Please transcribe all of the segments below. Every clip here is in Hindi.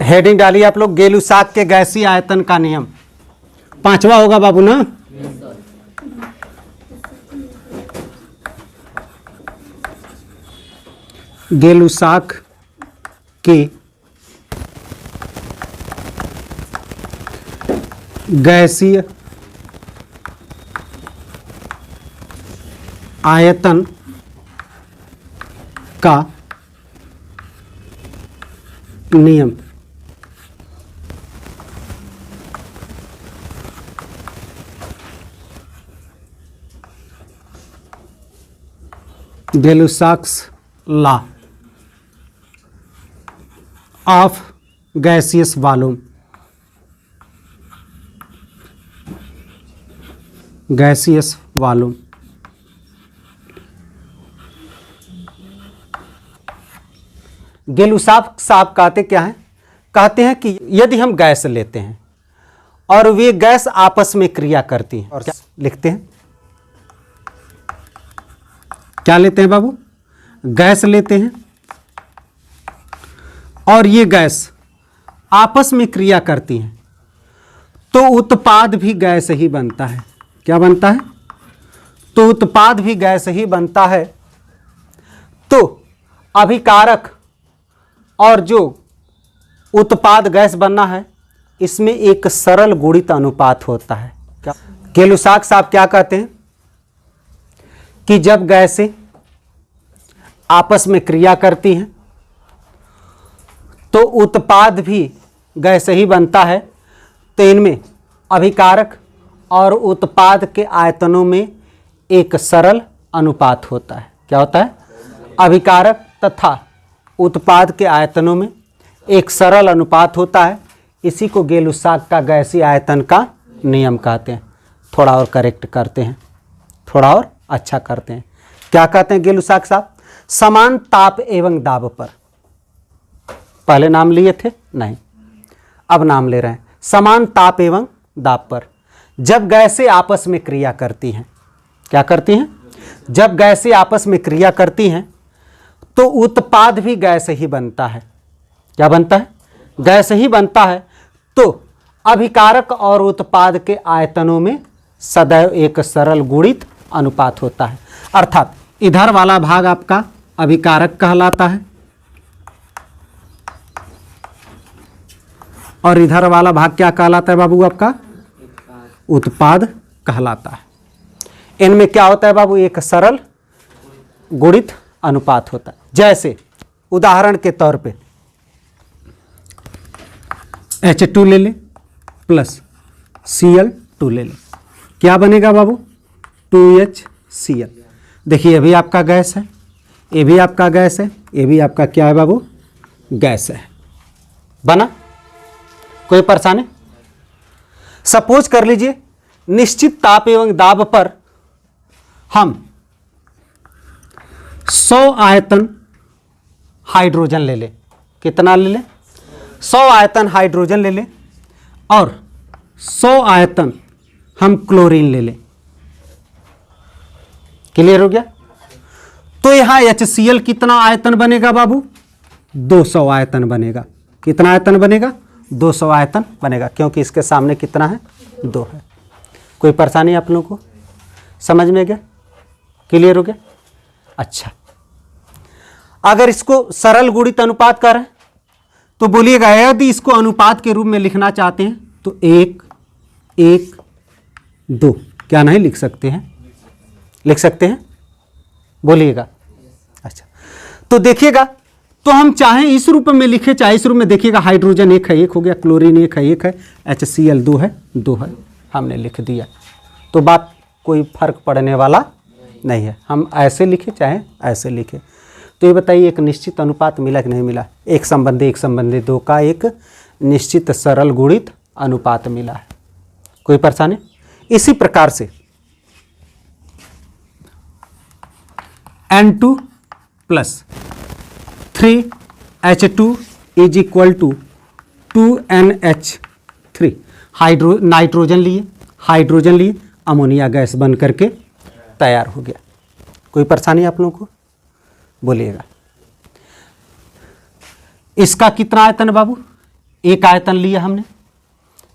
हेडिंग डालिए आप लोग, गेलुसाक के गैसीय आयतन का नियम। 5वां होगा बाबू ना। गेलुसाक के गैसीय आयतन का नियम। Gay Lussac's law of gaseous volume. Gaseous volume Gay Lussac साहब कहते क्या हैं? कहते हैं कि यदि हम गैस लेते हैं और वे गैस आपस में क्रिया करती हैं, और क्या लिखते हैं? क्या लेते हैं बाबू? गैस लेते हैं और ये गैस आपस में क्रिया करती हैं तो उत्पाद भी गैस ही बनता है। क्या बनता है? तो उत्पाद भी गैस ही बनता है। तो अभिकारक और जो उत्पाद गैस बनना है, इसमें एक सरल गुणित अनुपात होता है। क्या गेलुसाक साहब क्या कहते हैं कि जब गैसें आपस में क्रिया करती हैं तो उत्पाद भी गैस ही बनता है। तो इनमें अभिकारक और उत्पाद के आयतनों में एक सरल अनुपात होता है। क्या होता है? अभिकारक तथा उत्पाद के आयतनों में एक सरल अनुपात होता है। इसी को गेलुसाक का गैसीय आयतन का नियम कहते हैं। थोड़ा और करेक्ट करते हैं, थोड़ा और अच्छा करते हैं। क्या कहते हैं गेलुसाक साहब? समान ताप एवं दाब पर। पहले नाम लिए थे? नहीं, अब नाम ले रहे हैं। समान ताप एवं दाब पर जब गैसें आपस में क्रिया करती हैं, क्या करती हैं? जब गैसें आपस में क्रिया करती हैं तो उत्पाद भी गैस ही बनता है। क्या बनता है? गैस ही बनता है। तो अभिकारक और उत्पाद के आयतनों में सदैव एक सरल गुणित अनुपात होता है। अर्थात इधर वाला भाग आपका अभिकारक कहलाता है और इधर वाला भाग क्या कहलाता है बाबू? आपका उत्पाद कहलाता है। इनमें क्या होता है बाबू? एक सरल गुणित अनुपात होता है। जैसे उदाहरण के तौर पे H2 ले ले प्लस Cl2 ले ले, क्या बनेगा बाबू? 2HCl। देखिए ये भी आपका गैस है, ये भी आपका गैस है, ये भी आपका क्या है बाबू? गैस है। बना? कोई परेशानी? सपोज कर लीजिए निश्चित ताप एवं दाब पर हम 100 आयतन हाइड्रोजन ले लें। कितना ले लें? 100 आयतन हाइड्रोजन ले लें और 100 आयतन हम क्लोरीन ले लें। क्लियर हो गया? तो यहां HCl कितना आयतन बनेगा बाबू? 200 आयतन बनेगा। कितना आयतन बनेगा? 200 आयतन बनेगा, क्योंकि इसके सामने कितना है? 2 है। कोई परेशानी आप लोगों को? समझ में गया? क्लियर हो गया? अच्छा, अगर इसको सरल गुणित अनुपात कर रहे हैं तो बोलिएगा, यदि इसको अनुपात के रूप में लिखना चाहते हैं तो 1 1 2 क्या नहीं लिख सकते हैं? लिख सकते हैं? बोलिएगा। अच्छा, तो देखिएगा, तो हम चाहे इस रूप में लिखे चाहे इस रूप में, देखिएगा हाइड्रोजन 1 है 1 हो गया, क्लोरीन 1 है 1 है, HCl 2 है 2 है, हमने लिख दिया। तो बात कोई फर्क पड़ने वाला नहीं है। हम ऐसे लिखे चाहे ऐसे लिखे। तो ये बताइए एक निश्चित अनुपात मिला कि नहीं मिला? एक संबंधी 2 का एक निश्चित सरल गुणित अनुपात मिला है। कोई परेशानी? इसी प्रकार से N2 plus 3H2 is equal to 2NH3। Nitrogen लिए, हाइड्रोजन लिए, अमोनिया गैस बन करके तैयार हो गया। कोई परेशानी आप लोगों को? बोलिएगा। इसका कितना आयतन बाबू? एक आयतन लिया हमने,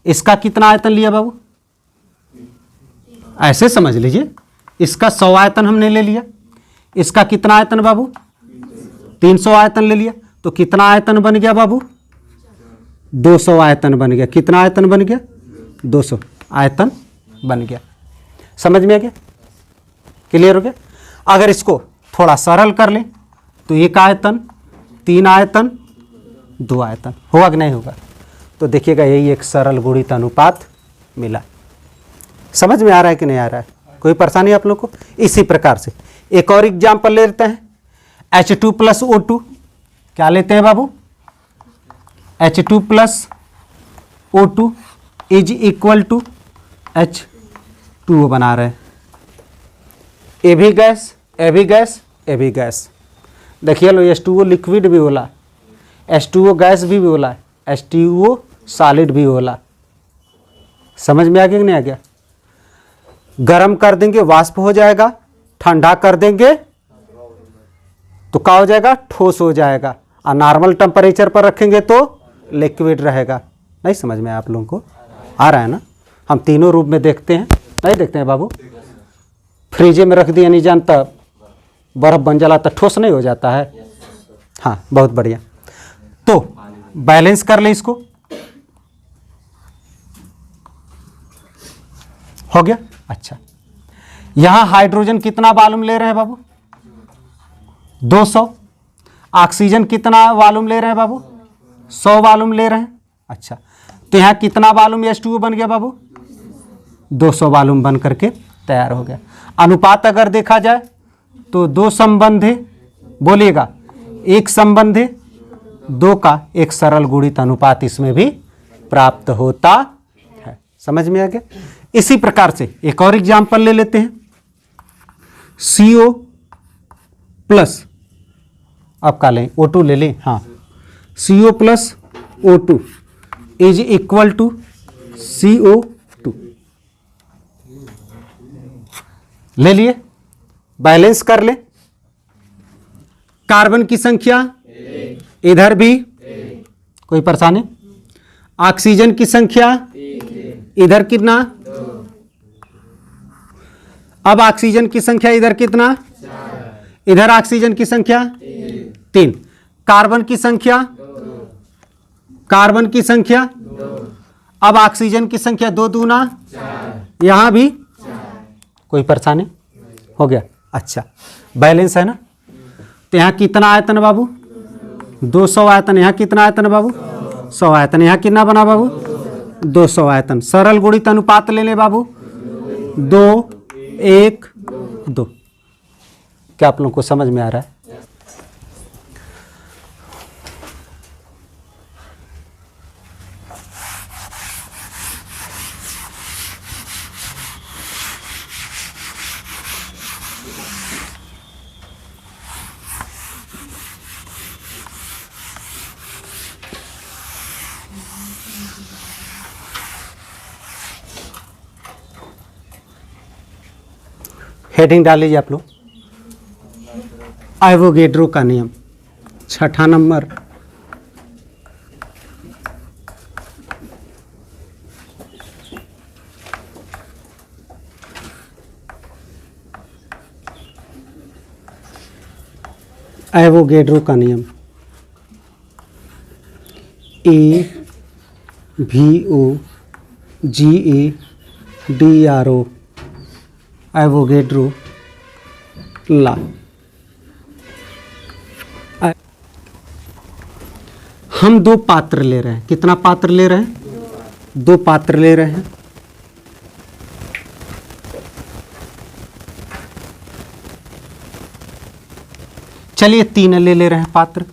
इसका कितना आयतन लिया बाबू? ऐसे समझ लीजिए, इसका 100 आयतन हमने ले लिया, इसका कितना आयतन बाबू? 300 आयतन ले लिया, तो कितना आयतन बन गया बाबू? 200 आयतन बन गया। कितना आयतन बन गया? 200 आयतन बन गया। समझ में आ गया? क्लियर हो गया? अगर इसको थोड़ा सरल कर लें तो एक आयतन, 3 आयतन, 2 आयतन, होगा कि नहीं होगा? तो देखिएगा यही एक सरल गुणित अनुपात मिला। समझ में आ रहा है कि नहीं आ रहा है? कोई परेशानी आप लोग को? इसी प्रकार से एक और एग्जाम्पल ले लेते हैं। H2 प्लस O2, क्या लेते हैं बाबू? H2 plus O2 is equal to H2O बना रहे हैं। ए भी गैस, ए भी गैस, ए भी गैस। देखिए लो, H2O लिक्विड भी होला, H2O गैस भी होला, H2O सॉलिड भी होला। समझ में आ गया कि नहीं आ गया? गर्म कर देंगे वाष्प हो जाएगा, ठंडा कर देंगे तो क्या हो जाएगा? ठोस हो जाएगा, और नॉर्मल टेम्परेचर पर रखेंगे तो लिक्विड रहेगा। नहीं समझ में आप लोगों को आ रहा है ना? हम तीनों रूप में देखते हैं, नहीं देखते हैं बाबू? फ्रिज में रख दिया, नहीं जानता बर्फ बन जाला तो ठोस नहीं हो जाता है? हाँ, बहुत बढ़िया। तो बैलेंस कर ले इसको, हो गया। अच्छा, यहां हाइड्रोजन कितना वॉल्यूम ले रहे हैं बाबू? 200। ऑक्सीजन कितना वॉल्यूम ले रहे हैं बाबू? 100 वॉल्यूम ले रहे हैं। अच्छा, तो यहां कितना वॉल्यूम H2O बन गया बाबू? 200 वॉल्यूम बन करके तैयार हो गया। अनुपात अगर देखा जाए तो 2 संबंध है, बोलिएगा, 1 संबंध है, 2 का एक सरल गुणित अनुपात इसमें भी प्राप्त होता है। समझ में आ गया? इसी प्रकार से एक और एग्जाम्पल ले लेते हैं। CO प्लस, अब का लें? O2 ले लें। हाँ, CO plus O2 is equal to CO2 ले लिए, बैलेंस कर ले। कार्बन की संख्या इधर भी, कोई परेशानी? ऑक्सीजन की संख्या इधर कितना? अब ऑक्सीजन की संख्या इधर कितना? इधर ऑक्सीजन की संख्या 3। कार्बन की संख्या, कार्बन की संख्या, अब ऑक्सीजन की संख्या 2 दूना, यहां भी कोई परेशानी? हो गया। अच्छा, बैलेंस है ना? तो यहां कितना आयतन बाबू? 200 आयतन। यहां कितना आयतन बाबू? 100 आयतन। यहां कितना बना बाबू? 200 आयतन। सरल गुणित अनुपात ले ले बाबू, 2, 1, 2। क्या आप लोगों को समझ में आ रहा है? हेडिंग डाल लीजिए आप लोग, एवोगैड्रो का नियम, 6ठा नंबर। एवोगैड्रो का नियम, AVOGADRO, एवोगैड्रो लॉ। हम 2 पात्र ले रहे हैं। कितना पात्र ले रहे हैं? 2 पात्र ले रहे हैं। चलिए 3 ले रहे हैं पात्र।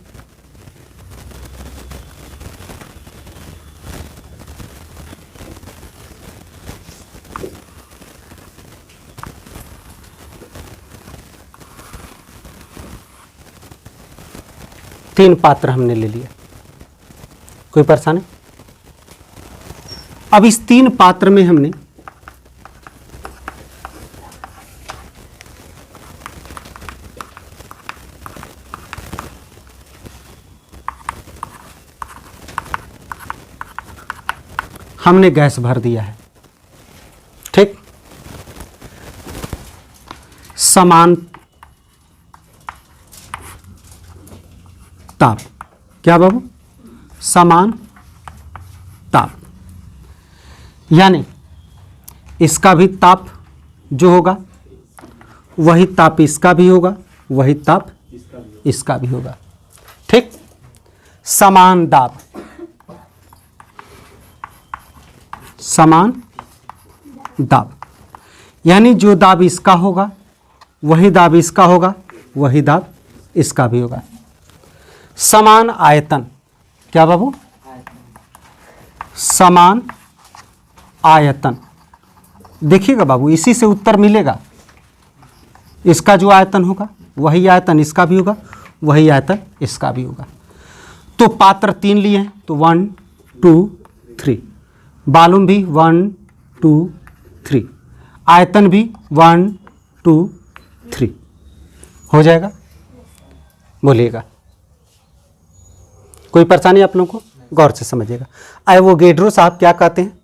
तीन पात्र हमने ले लिया, कोई परेशानी? अब इस 3 पात्र में हमने हमने गैस भर दिया है, ठीक। समान ताप, क्या बाबू? समान ताप, यानी इसका भी ताप जो होगा वही ताप इसका भी होगा, वही ताप इसका भी होगा, ठीक। समान दाब, समान दाब, यानी जो दाब इसका होगा वही दाब इसका होगा, वही दाब इसका भी होगा। समान आयतन, क्या बाबू? समान आयतन, देखिएगा बाबू, इसी से उत्तर मिलेगा। इसका जो आयतन होगा वही आयतन इसका भी होगा, वही आयतन इसका भी होगा। तो पात्र 3 लिए हैं, तो 1 2 3, बालूम भी 1 2 3, आयतन भी 1 2 3 हो जाएगा। बोलिएगा, कोई परेशानी आप लोगों को? गौर से समझिएगा। एवोगैड्रो साहब क्या कहते हैं?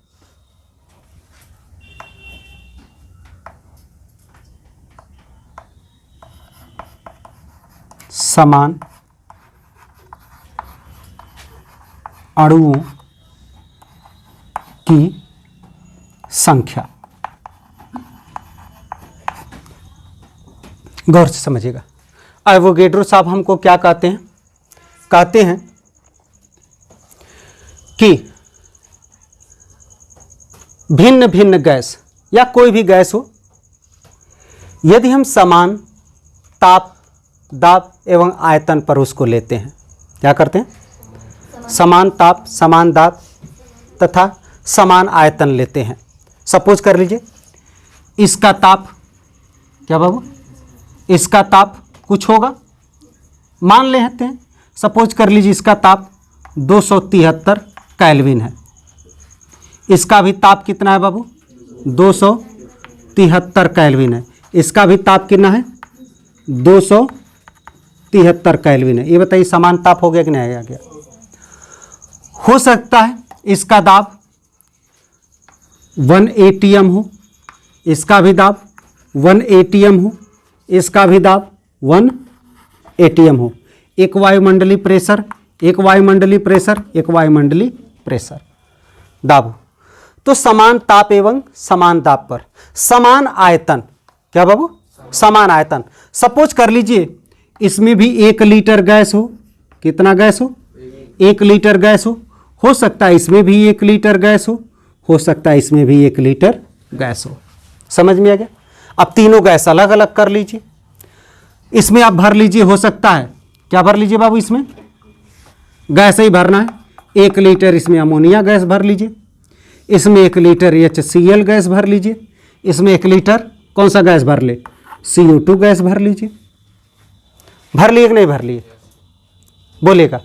समान अणुओं की संख्या, गौर से समझिएगा। एवोगैड्रो साहब हमको क्या कहते हैं? कहते हैं कि भिन्न भिन्न गैस या कोई भी गैस हो, यदि हम समान ताप, दाब एवं आयतन पर उसको लेते हैं, क्या करते हैं? समान ताप, समान दाब तथा समान आयतन लेते हैं। सपोज कर लीजिए इसका ताप, क्या बाबू? इसका ताप कुछ होगा, मान लेते हैं, सपोज कर लीजिए इसका ताप 273 केल्विन है। इसका भी ताप कितना है बाबू? 273 केल्विन है। इसका भी ताप कितना है? 273 केल्विन है। ये बताइए समान ताप हो गया कि नहीं आ गया? हो सकता है इसका दाब 1 atm हो, इसका भी दाब 1 atm हो, इसका भी दाब 1 atm हो। एक वायुमंडलीय प्रेशर, एक वायुमंडलीय प्रेशर, एक वायुमंडलीय प्रेशर, दाब। तो समान ताप एवं समान दाब पर समान आयतन, क्या बाबू? समान आयतन। सपोज कर लीजिए इसमें भी 1 लीटर गैस हो। कितना गैस हो? 1 लीटर गैस हो सकता है इसमें भी 1 लीटर गैस हो सकता है इसमें भी 1 लीटर गैस हो। समझ में आ गया? अब तीनों गैस अलग अलग कर लीजिए। इसमें आप भर लीजिए, हो सकता है, क्या भर लीजिए बाबू? इसमें गैस ही भरना है। 1 लीटर इसमें अमोनिया गैस भर लीजिए, इसमें 1 लीटर HCl गैस भर लीजिए, इसमें 1 लीटर कौन सा गैस भर ले? CO2 गैस भर लीजिए। भर लिए कि नहीं भर लिए? बोलेगा,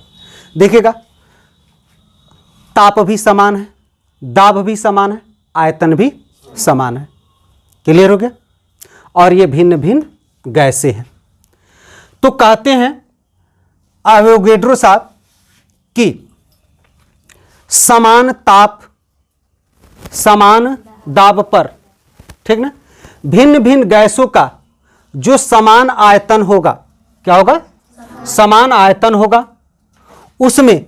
देखिएगा ताप भी समान है, दाब भी समान है, आयतन भी समान है। क्लियर हो गया? और ये भिन्न भिन्न गैसें हैं। तो कहते हैं एवोगैड्रो साहब कि समान ताप, समान दाब पर, ठीक ना, भिन्न भिन्न गैसों का जो समान आयतन होगा, क्या होगा? समान आयतन होगा। उसमें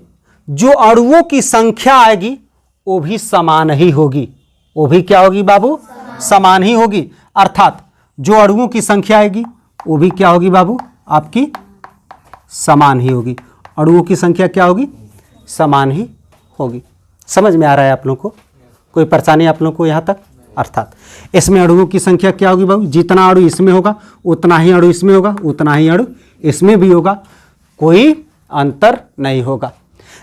जो अणुओं की संख्या आएगी वो भी समान ही होगी। वो भी क्या होगी बाबू? समान ही होगी। अर्थात जो अणुओं की संख्या आएगी वो भी क्या होगी बाबू? आपकी समान ही होगी। अणुओं की संख्या क्या होगी? समान ही होगी। समझ में आ रहा है आप लोगों को? कोई परेशानी आप लोगों को यहाँ तक? अर्थात इसमें अणुओं की संख्या क्या होगी बाबू? जितना अणु इसमें होगा उतना ही अणु इसमें होगा, उतना ही अणु इसमें भी होगा, कोई अंतर नहीं होगा।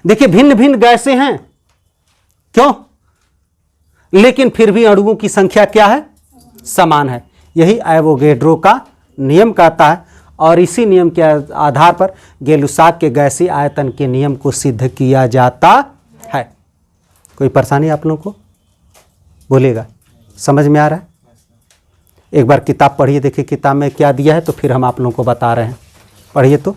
देखिए भिन्न भिन्न गैसें हैं, क्यों? लेकिन फिर भी अणुओं की संख्या क्या है? समान है। यही एवोगैड्रो का नियम कहता है। और इसी नियम के आधार पर गै-लुसाक के गैसीय आयतन के नियम को सिद्ध किया जाता है। कोई परेशानी आप लोगों को? बोलिएगा, समझ में आ रहा है? एक बार किताब पढ़िए, देखिए किताब में क्या दिया है, तो फिर हम आप लोगों को बता रहे हैं। पढ़िए तो।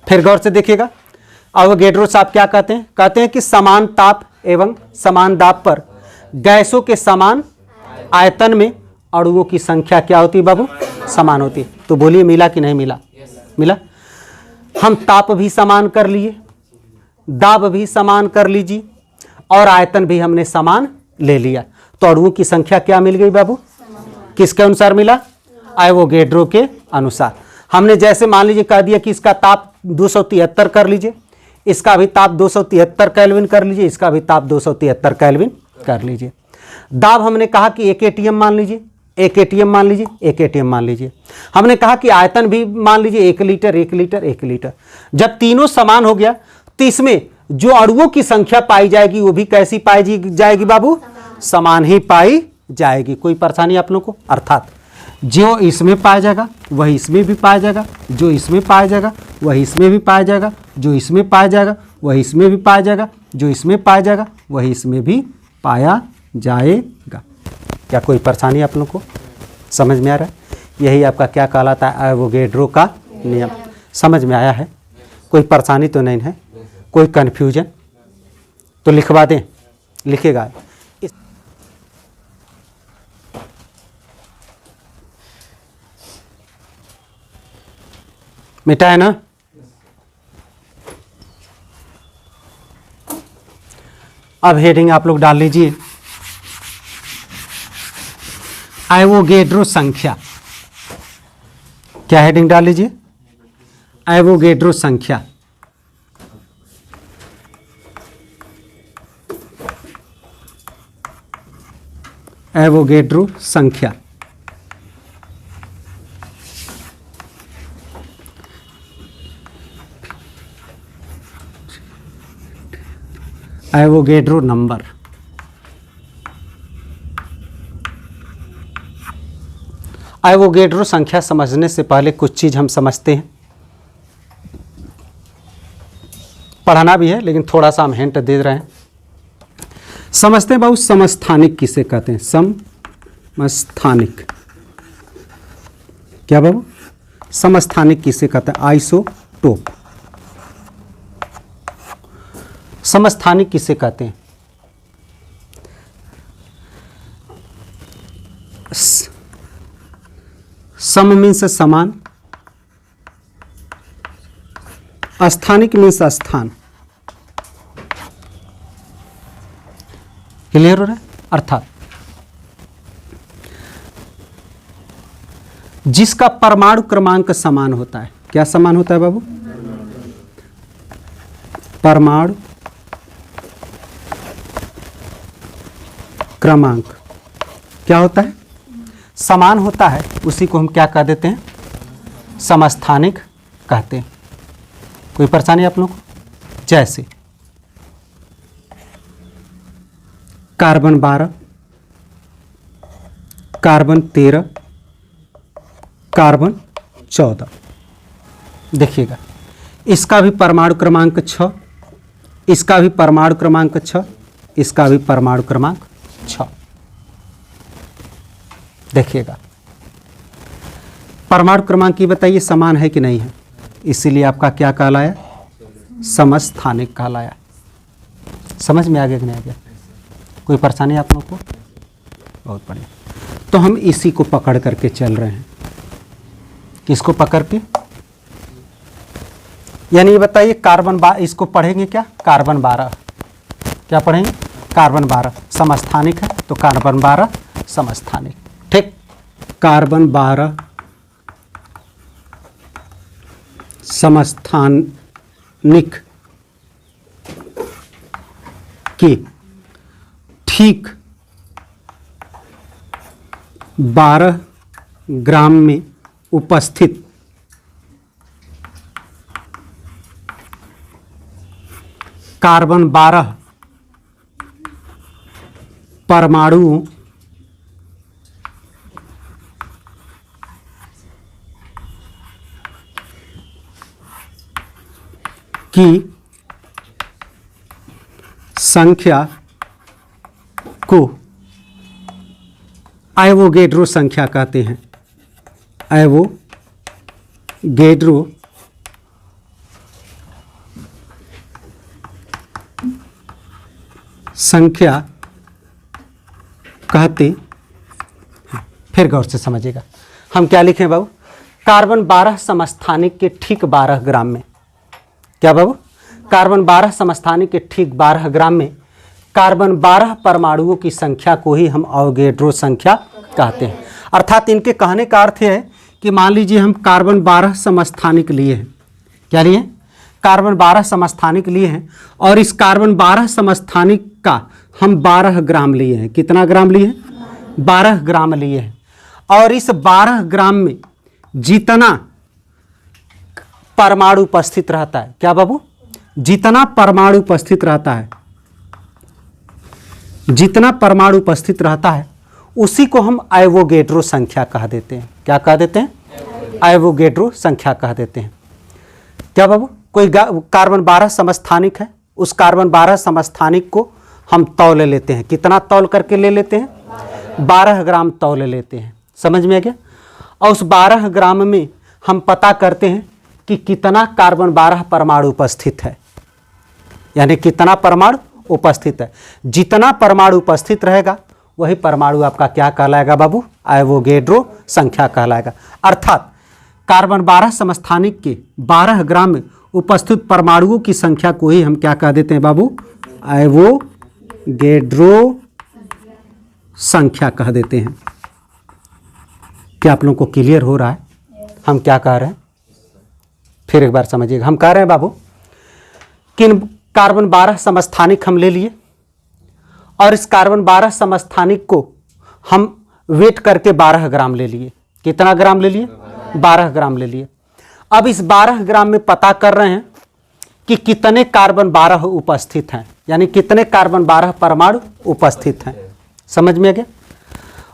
फिर गौर से देखिएगा, अवोगैड्रो साहब क्या कहते हैं? कहते हैं कि समान ताप एवं समान दाब पर गैसों के समान आयतन में अणुओं की संख्या क्या होती है बाबू? समान होती है। तो बोलिए मिला कि नहीं मिला? मिला। हम ताप भी समान कर लिए, दाब भी समान कर लीजिए और आयतन भी हमने समान ले लिया, तो अणुओं की संख्या क्या मिल गई बाबू? किसके अनुसार मिला? अवोगैड्रो के अनुसार। हमने जैसे मान लीजिए कह दिया कि इसका ताप 273 कर लीजिए, इसका भी ताप 273 केल्विन कर लीजिए, इसका भी ताप 273 केल्विन कर लीजिए। दाब हमने कहा कि 1 एटीएम मान लीजिए, 1 एटीएम मान लीजिए, 1 एटीएम मान लीजिए। हमने कहा कि आयतन भी मान लीजिए 1 लीटर 1 लीटर 1 लीटर। जब तीनों समान हो गया तो इसमें जो अणुओं की संख्या पाई जाएगी वो भी कैसी पाई जाएगी बाबू? समान ही पाई जाएगी। कोई परेशानी आप लोगों को? अर्थात जो इसमें पाया जाएगा वही इसमें भी पाया जाएगा, जो इसमें पाया जाएगा वही इसमें भी पाया जाएगा, जो इसमें पाया जाएगा वही इसमें भी पाया जाएगा, जो इसमें पाया जाएगा वही इसमें भी पाया जाएगा। क्या कोई परेशानी आप लोगों को समझ में आ रहा है? यही आपका क्या कहलाता है? अवोगैड्रो का नियम। समझ में आया है? कोई परेशानी तो नहीं है? कोई कन्फ्यूजन? तो लिखवा दें, लिखेगा। मिटा है ना? अब हेडिंग आप लोग डाल लीजिए, अवोगैड्रो संख्या। क्या हेडिंग डाल लीजिए? अवोगैड्रो संख्या। अवोगैड्रो संख्या। अवोगैड्रो नंबर। अवोगैड्रो संख्या समझने से पहले कुछ चीज़ हम समझते हैं। पढ़ाना भी है लेकिन थोड़ा सा हम हिंट दे रहे हैं। समझते हैं बाबू, समस्थानिक किसे कहते हैं? समस्थानिक। क्या बाबू? समस्थानिक किसे कहते हैं? आइसोटोप। समस्थानिक किसे कहते हैं? सम मीन्स समान, स्थानिक मीन्स स्थान। क्लियर हो रहा है? अर्थात जिसका परमाणु क्रमांक समान होता है। क्या समान होता है बाबू? परमाणु क्रमांक क्या होता है? समान होता है। उसी को हम क्या कह देते हैं? समस्थानिक कहते हैं। कोई परेशानी आप लोगों को? जैसे कार्बन 12, कार्बन 13, कार्बन 14। देखिएगा, इसका भी परमाणु क्रमांक 6, इसका भी परमाणु क्रमांक 6, इसका भी परमाणु क्रमांक 6। देखिएगा, परमाणु क्रमांक की बताइए समान है कि नहीं है? इसीलिए आपका क्या कहलाया? समस्थानिक कहलाया। समझ में आ गया कि नहीं आ गया? कोई परेशानी आप लोगों को? बहुत बढ़िया। तो हम इसी को पकड़ करके चल रहे हैं। किसको पकड़ के? यानी ये बताइए कार्बन 12, इसको पढ़ेंगे क्या? कार्बन 12। क्या पढ़ेंगे? कार्बन 12 समस्थानिक है तो कार्बन 12 समस्थानिक। ठीक, कार्बन 12 समस्थानिक की ठीक 12 ग्राम में उपस्थित कार्बन 12 परमाणुओं की संख्या को अवोगैड्रो संख्या कहते हैं। अवोगैड्रो संख्या कहते हैं। फिर गौर से समझिएगा, हम क्या लिखें बाबू, कार्बन 12 समस्थानिक के ठीक 12 ग्राम में, क्या बाबू, कार्बन 12 समस्थानिक के ठीक 12 ग्राम में कार्बन 12 परमाणुओं की संख्या को ही हम अवोगैड्रो संख्या कहते हैं। अर्थात इनके कहने का अर्थ है कि मान लीजिए हम कार्बन 12 समस्थानिक लिए हैं, क्या लिए, कार्बन 12 समस्थानिक लिए हैं, और इस कार्बन 12 समस्थानिक का हम 12 ग्राम लिए हैं। कितना ग्राम लिए हैं, 12 ग्राम लिए हैं। और इस 12 ग्राम में जितना परमाणु उपस्थित रहता है, क्या बाबू, जितना परमाणु उपस्थित रहता है, जितना परमाणु उपस्थित रहता है उसी को हम एवोगैड्रो संख्या कह देते हैं। क्या कह देते हैं, एवोगैड्रो संख्या कह देते हैं। क्या बाबू, कोई कार्बन 12 समस्थानिक है, उस कार्बन 12 समस्थानिक को हम तौल लेते हैं। कितना तौल करके ले लेते हैं, 12 ग्राम तौल लेते हैं। समझ में आ गया। और उस 12 ग्राम में हम पता करते हैं कि कितना कार्बन 12 परमाणु उपस्थित है, यानी कितना परमाणु उपस्थित है। जितना परमाणु उपस्थित रहेगा वही परमाणु आपका क्या कहलाएगा बाबू, एवोगैड्रो संख्या कहलाएगा। अर्थात कार्बन 12 समस्थानिक के 12 ग्राम में उपस्थित परमाणुओं की संख्या को ही हम क्या कह देते हैं बाबू, एवोगैड्रो संख्या कह देते हैं। क्या आप लोगों को क्लियर हो रहा है हम क्या कह रहे हैं? फिर एक बार समझिएगा, हम कह रहे हैं बाबू किन कार्बन 12 समस्थानिक हम ले लिए और इस कार्बन 12 समस्थानिक को हम वेट करके 12 ग्राम ले लिए। कितना ग्राम ले लिए, 12 ग्राम ले लिए। अब इस 12 ग्राम में पता कर रहे हैं कि कितने कार्बन 12 उपस्थित हैं, यानी कितने कार्बन 12 परमाणु उपस्थित हैं। समझ में आ गया।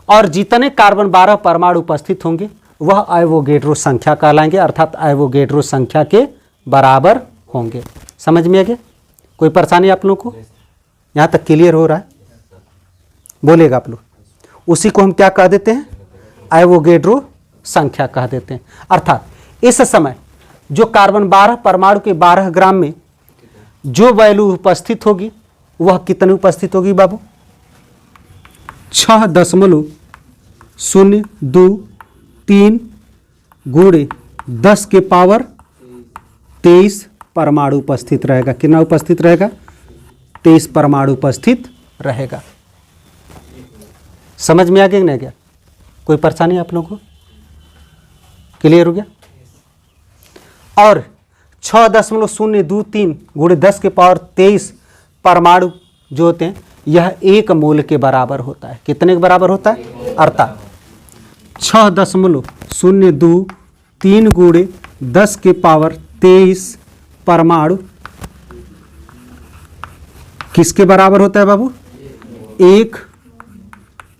और जितने कार्बन 12 परमाणु उपस्थित होंगे वह एवोगैड्रो संख्या कहलाएंगे, अर्थात एवोगैड्रो संख्या के बराबर होंगे। समझ में आ गया। कोई परेशानी आप लोगों को यहाँ तक क्लियर हो रहा है? बोलेगा आप लोग। उसी को हम क्या कह देते हैं, एवोगैड्रो संख्या कह देते हैं। अर्थात इस समय जो कार्बन 12 परमाणु के 12 ग्राम में जो वैल्यू उपस्थित होगी वह कितनी उपस्थित होगी बाबू, 6.023 गुणे 10 के पावर 23 परमाणु उपस्थित रहेगा। कितना उपस्थित रहेगा, 23 परमाणु उपस्थित रहेगा। समझ में आ गया कि नहीं गया? कोई परेशानी आप लोगों को क्लियर हो गया? और 6.023 गुणे 10 के पावर 23 परमाणु जो होते हैं यह 1 मोल के बराबर होता है। कितने के बराबर होता है, अर्थात 6.023 गुणे 10 के पावर 23 परमाणु किसके बराबर होता है बाबू, 1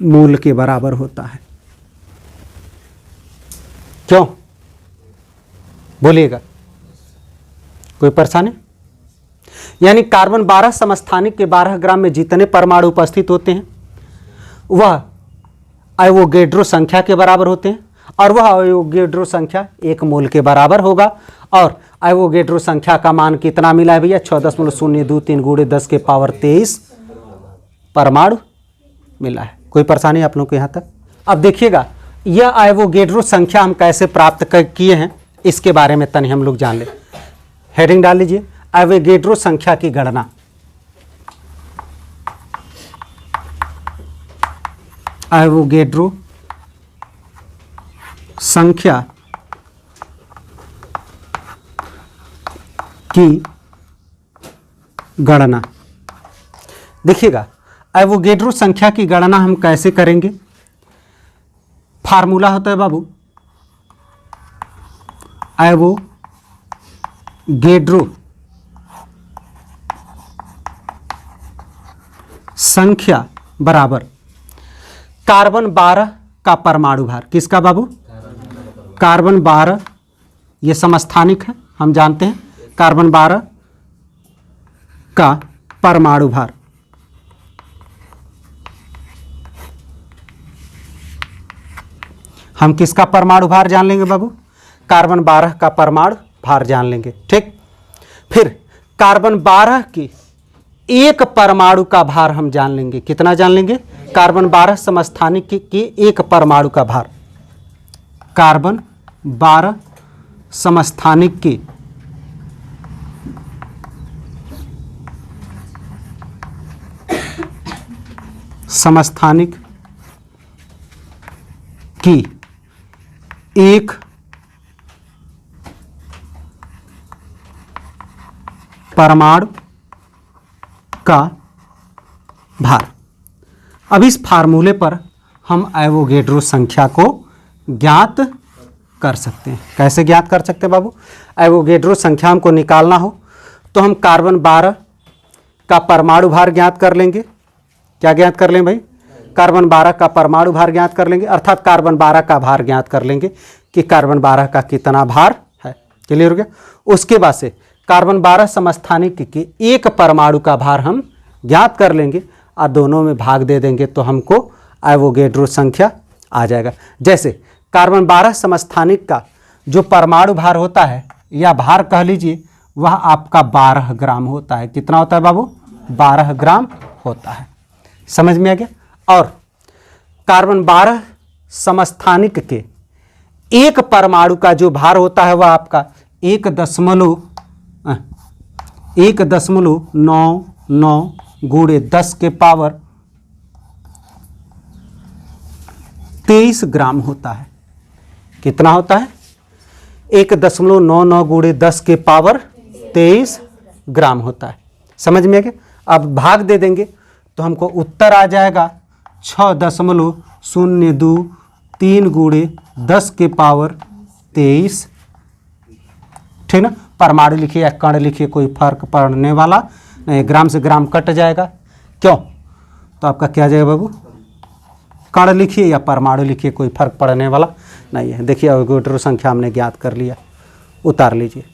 मोल के बराबर होता है। क्यों बोलिएगा, कोई परेशानी? यानी कार्बन 12 समस्थानिक के 12 ग्राम में जितने परमाणु उपस्थित होते हैं वह एवोगैड्रो संख्या के बराबर होते हैं और वह एवोगैड्रो संख्या 1 मोल के बराबर होगा। और एवोगैड्रो संख्या का मान कितना मिला है भैया, 6.023 गुणे 10 के पावर 23 परमाणु मिला है। कोई परेशानी आप लोगों को यहाँ तक? अब देखिएगा यह एवोगैड्रो संख्या हम कैसे प्राप्त किए हैं इसके बारे में तनि हम लोग जान ले। हेडिंग डाल लीजिए, एवोगैड्रो संख्या की गणना। एवोगैड्रो संख्या की गणना। देखिएगा एवोगैड्रो संख्या की गणना हम कैसे करेंगे। फार्मूला होता है बाबू, एवोगैड्रो संख्या बराबर कार्बन 12 का परमाणु भार। किसका बाबू, कार्बन 12, ये समस्थानिक है हम जानते हैं। कार्बन 12 का परमाणु भार हम किसका परमाणु भार जान लेंगे बाबू, कार्बन 12 का परमाणु भार जान लेंगे। ठीक। फिर कार्बन 12 की एक परमाणु का भार हम जान लेंगे। कितना जान लेंगे? कार्बन 12 समस्थानिक की एक परमाणु का भार, कार्बन 12 समस्थानिक की एक परमाणु का भार। अब इस फार्मूले पर हम एवोगैड्रो संख्या को ज्ञात कर सकते हैं। कैसे ज्ञात कर सकते हैं बाबू? एवोगैड्रो संख्या हमको निकालना हो तो हम कार्बन 12 का परमाणु भार ज्ञात कर लेंगे। क्या ज्ञात कर लें भाई? कार्बन 12 का परमाणु भार ज्ञात कर लेंगे, अर्थात कार्बन 12 का भार ज्ञात कर लेंगे कि कार्बन 12 का कितना भार है। क्लियर हो गया? उसके बाद से कार्बन 12 समस्थानिक के एक परमाणु का भार हम ज्ञात कर लेंगे और दोनों में भाग दे देंगे तो हमको एवोगैड्रो संख्या आ जाएगा। जैसे कार्बन 12 समस्थानिक का जो परमाणु भार होता है या भार कह लीजिए, वह आपका 12 ग्राम होता है। कितना होता है बाबू? 12 ग्राम होता है। समझ में आ गया? और कार्बन 12 समस्थानिक के एक परमाणु का जो भार होता है वह आपका 1.99 गुणे 10 के पावर 23 ग्राम होता है। कितना होता है? 1.99 गुणे 10 के पावर 23 ग्राम होता है। समझ में आ गया? अब भाग दे देंगे तो हमको उत्तर आ जाएगा 6.023 गुणे 10 के पावर 23। ठीक ना? परमाणु लिखिए या कण लिखिए, कोई फर्क पड़ने वाला नहीं, ग्राम से ग्राम कट जाएगा। क्यों? तो आपका क्या जाएगा बाबू? कण लिखिए या परमाणु लिखिए, कोई फर्क पड़ने वाला नहीं है। देखिए एवोगैड्रो संख्या हमने ज्ञात कर लिया, उतार लीजिए।